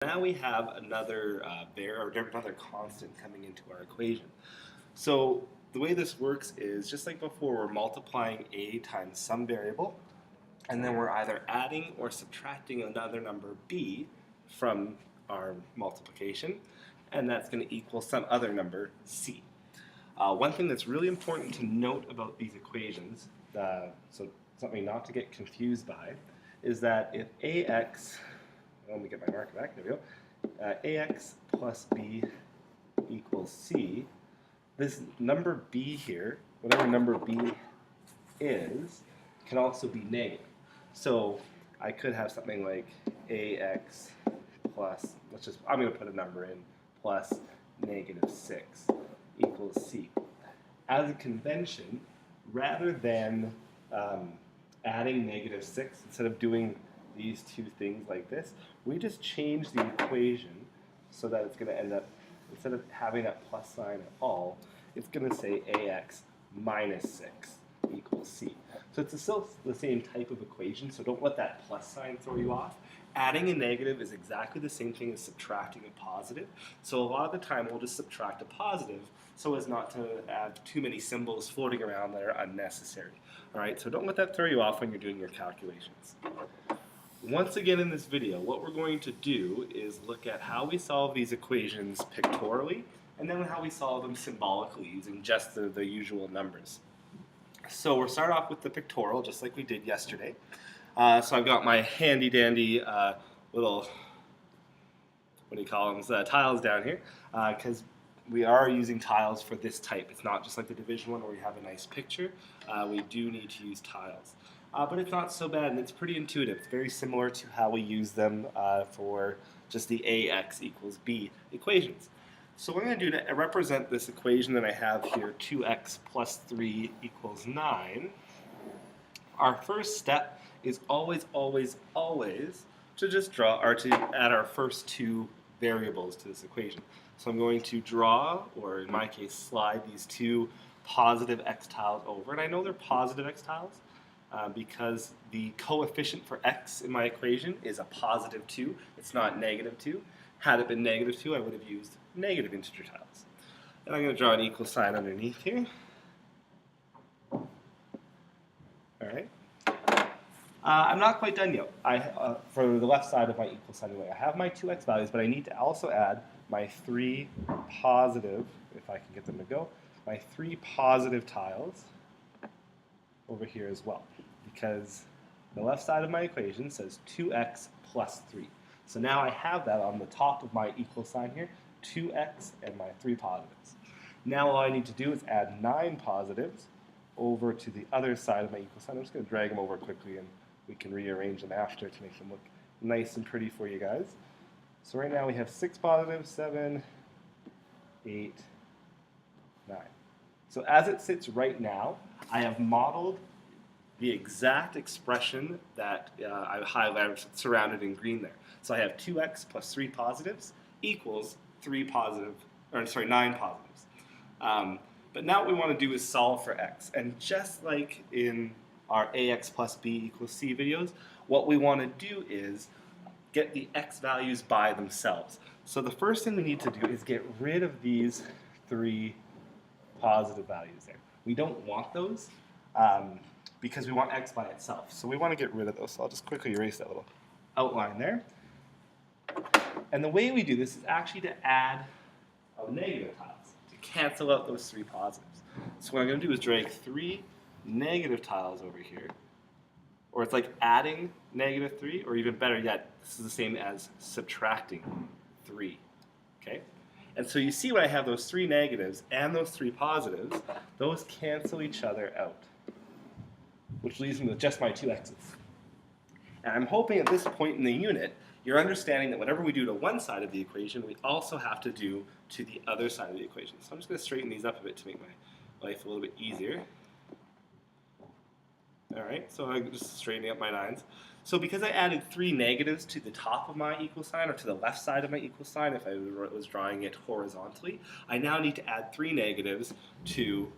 Now we have another another constant coming into our equation. So the way this works is just like before, we're multiplying a times some variable, and then we're either adding or subtracting another number b from our multiplication, and that's going to equal some other number c. One thing that's really important to note about these equations, so something not to get confused by, is that if ax, let me get my marker back, there we go, ax plus b equals c, this number b here, whatever number b is, can also be negative. So I could have something like ax plus, I'm going to put a number in, plus negative 6 equals c. As a convention, rather than adding negative 6, instead of doing these two things like this, we just change the equation so that it's going to end up, instead of having that plus sign at all, it's going to say ax minus 6 equals c. So it's still the same type of equation, so don't let that plus sign throw you off. Adding a negative is exactly the same thing as subtracting a positive. So a lot of the time we'll just subtract a positive so as not to add too many symbols floating around that are unnecessary. All right, so don't let that throw you off when you're doing your calculations. Once again in this video, what we're going to do is look at how we solve these equations pictorially, and then how we solve them symbolically using just the usual numbers. So we'll start off with the pictorial, just like we did yesterday. So I've got my handy-dandy little, what do you call them, tiles down here, because we are using tiles for this type. It's not just like the division one where we have a nice picture. We do need to use tiles. But it's not so bad, and it's pretty intuitive. It's very similar to how we use them for just the ax equals b equations. So what I'm going to do to represent this equation that I have here, 2x plus 3 equals 9, our first step is always to just draw, or to add our first two variables to this equation. So I'm going to draw, or in my case, slide these two positive x tiles over. And I know they're positive x tiles because the coefficient for x in my equation is a positive 2. It's not negative 2. Had it been negative 2, I would have used negative integer tiles. And I'm going to draw an equal sign underneath here. All right. I'm not quite done yet. For the left side of my equal sign anyway, I have my 2x values, but I need to also add my 3 positive, if I can get them to go, my 3 positive tiles over here as well, because the left side of my equation says 2x plus 3. So now I have that on the top of my equal sign here, 2x and my 3 positives. Now all I need to do is add 9 positives over to the other side of my equal sign. I'm just going to drag them over quickly and we can rearrange them after to make them look nice and pretty for you guys. So right now we have 6 positives, 7, 8, 9. So as it sits right now, I have modeled the exact expression that I highlighted, surrounded in green there. So I have 2x plus 3 positives equals 9 positives. But now what we want to do is solve for x. And just like in our ax plus b equals c videos, what we want to do is get the x values by themselves. So the first thing we need to do is get rid of these 3 positive values there. We don't want those because we want x by itself. So we want to get rid of those. So I'll just quickly erase that little outline there. And the way we do this is actually to add a negative tiles to cancel out those 3 positives. So what I'm going to do is drag 3 negative tiles over here. Or it's like adding negative 3, or even better yet, this is the same as subtracting 3. Okay? And so you see when I have those 3 negatives and those 3 positives, those cancel each other out, which leaves me with just my 2 x's. And I'm hoping at this point in the unit, you're understanding that whatever we do to one side of the equation, we also have to do to the other side of the equation. So I'm just going to straighten these up a bit to make my life a little bit easier. All right, so I'm just straightening up my lines. So because I added 3 negatives to the top of my equal sign, or to the left side of my equal sign, if I was drawing it horizontally, I now need to add 3 negatives to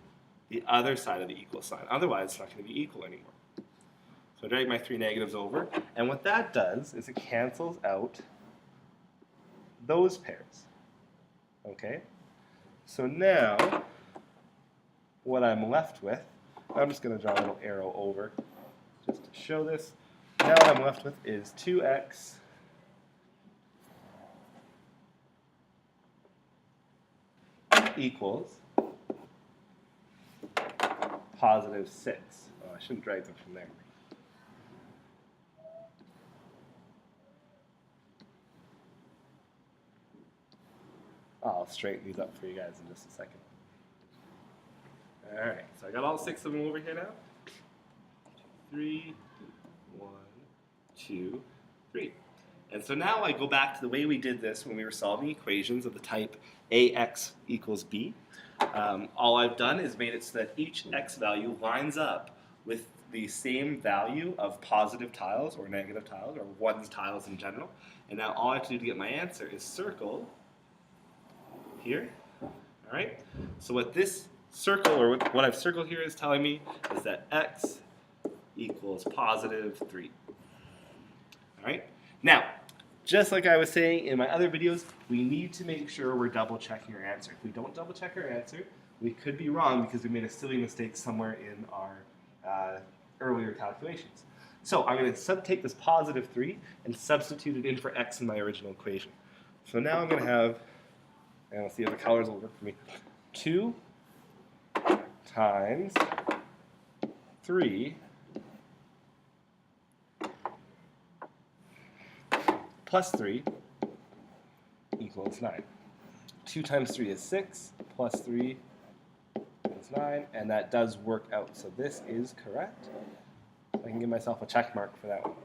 the other side of the equal sign. Otherwise, it's not going to be equal anymore. So I drag my 3 negatives over, and what that does is it cancels out those pairs. Okay? So now, what I'm left with, I'm just going to draw a little arrow over just to show this. Now what I'm left with is 2x equals positive 6. Oh, I shouldn't drag them from there. I'll straighten these up for you guys in just a second. Alright, so I got all 6 of them over here now. 3, 1, 2, 3. And so now I go back to the way we did this when we were solving equations of the type ax equals b. All I've done is made it so that each x value lines up with the same value of positive tiles or negative tiles or ones tiles in general. And now all I have to do to get my answer is circle here. All right. So what this circle, or what I've circled here, is telling me is that x equals positive 3. All right. Now, just like I was saying in my other videos, we need to make sure we're double checking our answer. If we don't double check our answer, we could be wrong because we made a silly mistake somewhere in our earlier calculations. So I'm going to take this positive 3 and substitute it in for x in my original equation. So now I'm going to have, and let's see if the colors will work for me, 2 times 3 plus 3 equals 9. 2 times 3 is 6, plus 3 is 9, and that does work out. So this is correct. I can give myself a check mark for that one.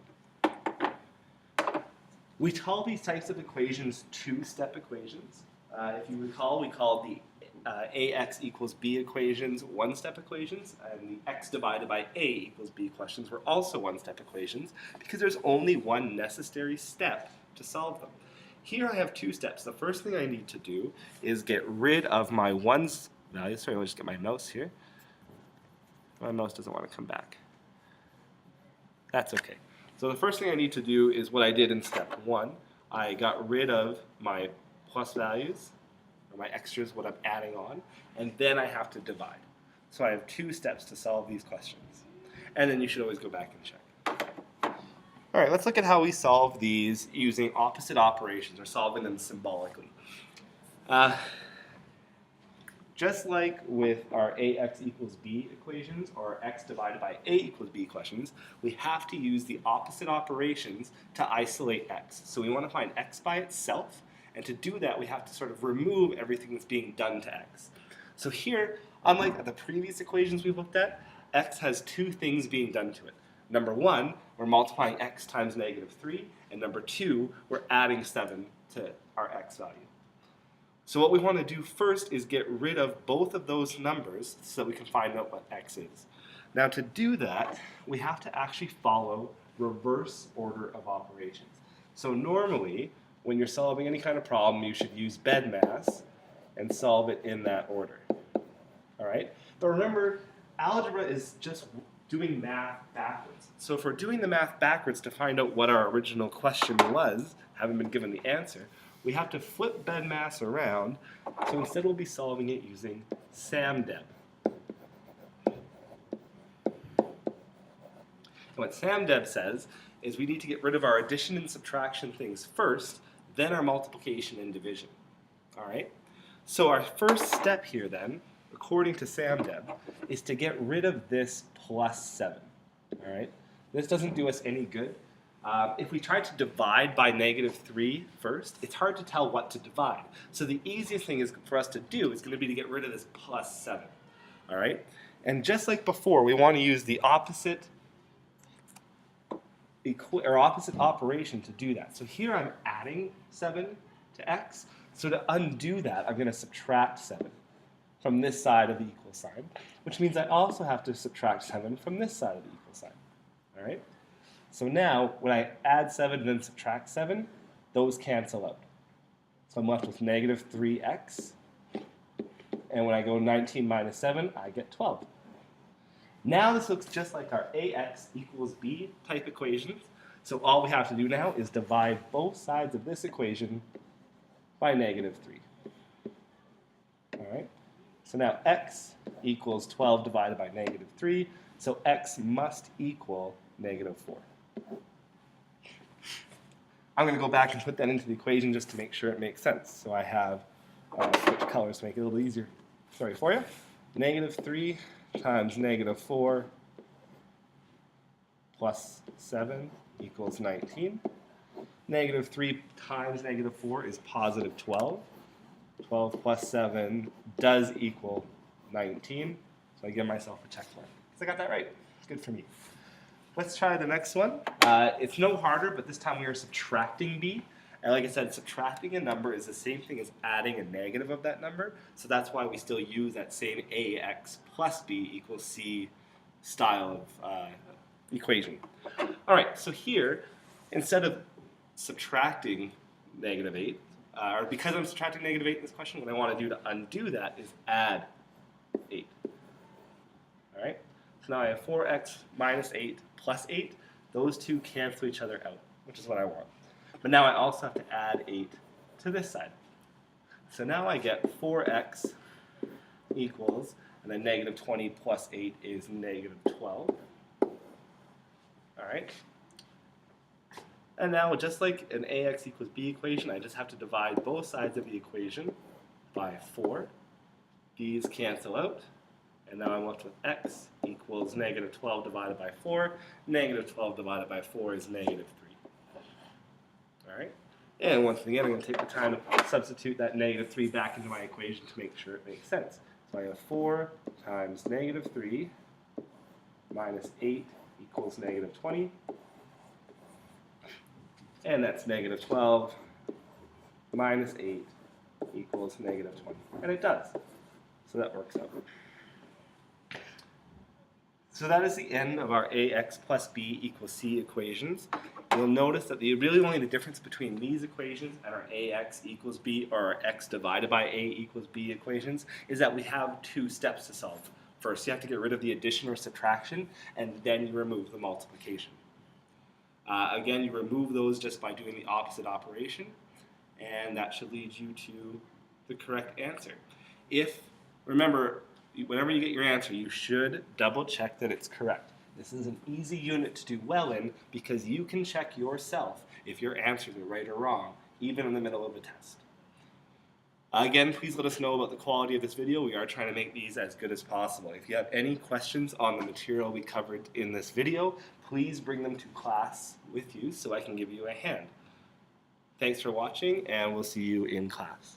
We call these types of equations two-step equations. If you recall, we called the ax equals b equations one-step equations, and the x divided by a equals b questions were also one-step equations because there's only one necessary step to solve them. Here I have 2 steps. The first thing I need to do is get rid of my ones value. Sorry, let me just get my mouse here. My mouse doesn't want to come back. That's okay. So the first thing I need to do is what I did in step 1. I got rid of my plus values, or my extras, what I'm adding on, and then I have to divide. So I have 2 steps to solve these questions. And then you should always go back and check. All right, let's look at how we solve these using opposite operations, or solving them symbolically. Just like with our ax equals b equations, or x divided by a equals b questions, we have to use the opposite operations to isolate x. So we want to find x by itself, and to do that we have to sort of remove everything that's being done to x. So here, unlike the previous equations we've looked at, x has 2 things being done to it. Number 1, we're multiplying x times negative 3, and number 2, we're adding 7 to our x value. So what we want to do first is get rid of both of those numbers so that we can find out what x is. Now to do that, we have to actually follow reverse order of operations. So normally, when you're solving any kind of problem, you should use BEDMAS and solve it in that order. All right? But remember, algebra is just doing math backwards. So if we're doing the math backwards to find out what our original question was, having been given the answer, we have to flip BEDMAS around, so instead we'll be solving it using SAMDEB. And what SAMDEB says is we need to get rid of our addition and subtraction things first, then our multiplication and division. All right? So our first step here then, according to SAMDEB, is to get rid of this plus 7. All right? This doesn't do us any good. If we try to divide by negative 3 first, it's hard to tell what to divide. So the easiest thing is for us to do is going to be to get rid of this plus 7. All right? And just like before, we want to use the opposite operation to do that. So here I'm adding 7 to x. So to undo that, I'm going to subtract 7 from this side of the equal sign, which means I also have to subtract 7 from this side of the equal sign. All right? So now, when I add 7 and then subtract 7, those cancel out. So I'm left with negative 3x. And when I go 19 minus 7, I get 12. Now this looks just like our ax equals b type equations. So all we have to do now is divide both sides of this equation by negative 3. All right. So now x equals 12 divided by negative 3. So x must equal negative 4. I'm going to go back and put that into the equation just to make sure it makes sense. So I have switch colors to make it a little easier. Sorry for you. Negative 3 times negative 4 plus 7 equals 19. Negative 3 times negative 4 is positive 12. 12 plus 7 does equal 19. So I give myself a check mark. Because I got that right. It's good for me. Let's try the next one. It's no harder, but this time we are subtracting b. And like I said, subtracting a number is the same thing as adding a negative of that number. So that's why we still use that same ax plus b equals c style of equation. All right, so here, instead of subtracting negative 8, or because I'm subtracting negative 8 in this question, what I want to do to undo that is add 8. All right, so now I have 4x minus 8 plus 8. Those two cancel each other out, which is what I want. But now I also have to add 8 to this side. So now I get 4x equals, and then negative 20 plus 8 is negative 12. All right. And now, just like an ax equals b equation, I just have to divide both sides of the equation by 4. These cancel out. And now I'm left with x equals negative 12 divided by 4. Negative 12 divided by 4 is negative 3. All right? And once again, I'm going to take the time to substitute that negative 3 back into my equation to make sure it makes sense. So I have 4 times negative 3 minus 8 equals negative 20. And that's negative 12 minus 8 equals negative 20. And it does. So that works out. So that is the end of our ax plus b equals c equations. You'll notice that really only the difference between these equations and our ax equals b, or our x divided by a equals b equations, is that we have 2 steps to solve. First, you have to get rid of the addition or subtraction, and then you remove the multiplication. Again, you remove those just by doing the opposite operation, and that should lead you to the correct answer. Remember, whenever you get your answer, you should double check that it's correct. This is an easy unit to do well in because you can check yourself if your answers are right or wrong, even in the middle of a test. Again, please let us know about the quality of this video. We are trying to make these as good as possible. If you have any questions on the material we covered in this video, please bring them to class with you so I can give you a hand. Thanks for watching, and we'll see you in class.